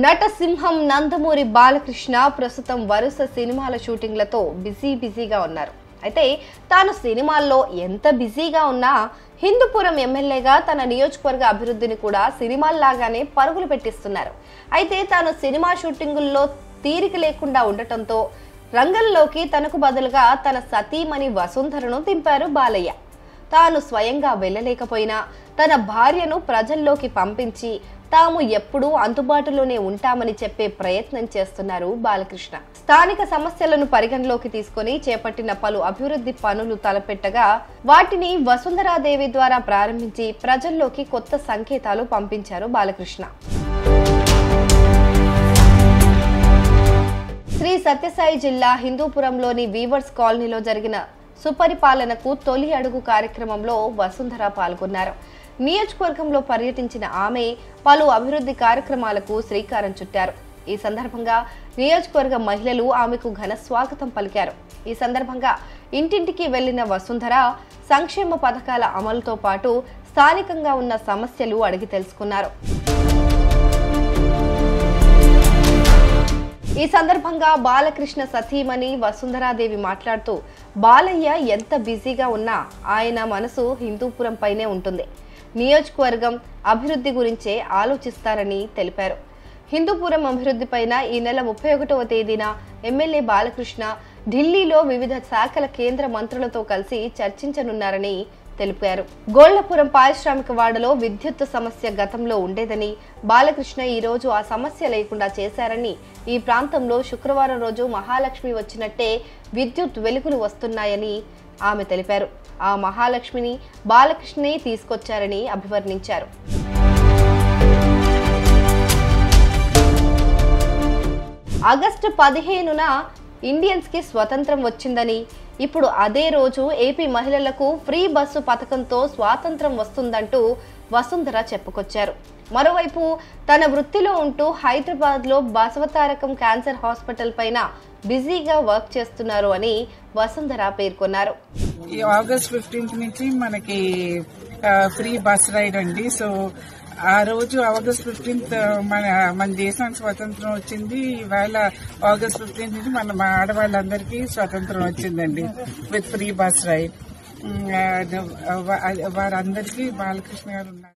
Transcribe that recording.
నటసింహం నందమూరి బాలకృష్ణ ప్రస్తుతం వరుస సినిమాల షూటింగ్లతో బిజీగా ఉన్నారు. అయితే తాను సినిమాల్లో ఎంత బిజీగా ఉన్నా హిందూపురం ఎమ్మెల్యేగా తన నియోజకవర్గ అభివృద్ధిని కూడా సినిమాల్లాగానే పరుగులు పెట్టిస్తున్నారు. అయితే తాను సినిమా షూటింగుల్లో తీరిక లేకుండా ఉండటంతో రంగంలోకి తనకు బదులుగా తన సతీమణి వసుంధరను దింపారు బాలయ్య. తాను స్వయంగా వెళ్ళలేకపోయినా తన భార్యను ప్రజల్లోకి పంపించి తాము ఎప్పుడూ అందుబాటులోనే ఉంటామని చెప్పే ప్రయత్నం చేస్తున్నారు బాలకృష్ణ. స్థానిక సమస్యలను పరిగణలోకి తీసుకొని చేపట్టిన పలు అభివృద్ధి పనులు తలపెట్టగా వాటిని వసుంధరాదేవి ద్వారా ప్రారంభించి ప్రజల్లోకి కొత్త సంకేతాలు పంపించారు బాలకృష్ణ. శ్రీ సత్యసాయి జిల్లా హిందూపురంలోని వీవర్స్ కాలనీలో జరిగిన సుపరిపాలనకు తొలి అడుగు కార్యక్రమంలో వసుంధర పాల్గొన్నారు. నియోజకవర్గంలో పర్యటించిన ఆమె పలు అభివృద్ధి కార్యక్రమాలకు శ్రీకారం చుట్టారు. ఈ సందర్భంగా నియోజకవర్గ మహిళలు ఆమెకు ఘన స్వాగతం పలికారు. ఈ సందర్భంగా ఇంటింటికి వెళ్లిన వసుంధర సంక్షేమ పథకాల అమలుతో పాటు స్థానికంగా ఉన్న సమస్యలు అడిగి తెలుసుకున్నారు. ఈ సందర్భంగా బాలకృష్ణ సతీమణి వసుంధరాదేవి మాట్లాడుతూ బాలయ్య ఎంత బిజీగా ఉన్నా ఆయన మనసు హిందూపురం పైనే ఉంటుంది, నియోజకవర్గం అభివృద్ధి గురించే ఆలోచిస్తారని తెలిపారు. హిందూపురం అభివృద్ధిపైన ఈ నెల 31వ తేదీన ఎమ్మెల్యే బాలకృష్ణ ఢిల్లీలో వివిధ శాఖల కేంద్ర మంత్రులతో కలిసి చర్చించనున్నారని తెలిపారు. గోళ్లపురం పారిశ్రామిక వాడలో విద్యుత్ సమస్య గతంలో ఉండేదని, బాలకృష్ణ ఈ రోజు ఆ సమస్య లేకుండా చేశారని, ఈ ప్రాంతంలో శుక్రవారం రోజు మహాలక్ష్మి వచ్చినట్టే విద్యుత్ వెలుగులు వస్తున్నాయని ఆమె తెలిపారు. ఆ మహాలక్ష్మిని బాలకృష్ణే తీసుకొచ్చారని అభివర్ణించారు. ఆగస్టు 15న ఇండియన్స్ కి స్వతంత్రం వచ్చిందని, ఇప్పుడు అదే రోజు ఏపీ మహిళలకు ఫ్రీ బస్సు పథకంతో స్వాతంత్రం వస్తుందంటూ వసుంధర చెప్పుకొచ్చారు. మరోవైపు తన వృత్తిలో ఉంటూ హైదరాబాద్ లో బసవతారకం క్యాన్సర్ హాస్పిటల్ పైన బిజీగా వర్క్ చేస్తున్నారు అని వసుంధర పేర్కొన్నారు. ఈ ఆగస్ట్ 15 నుంచి మనకి ఫ్రీ బస్ రైడ్ అండి. సో ఆ రోజు ఆగస్ట్ 15 మన దేశానికి స్వతంత్రం వచ్చింది. ఇవాళ ఆగస్ట్ 15 నుంచి మన ఆడవాళ్ళందరికీ స్వతంత్రం వచ్చిందండి విత్ ఫ్రీ బస్ రైడ్. వారందరికీ బాలకృష్ణ గారు ఉన్నారు.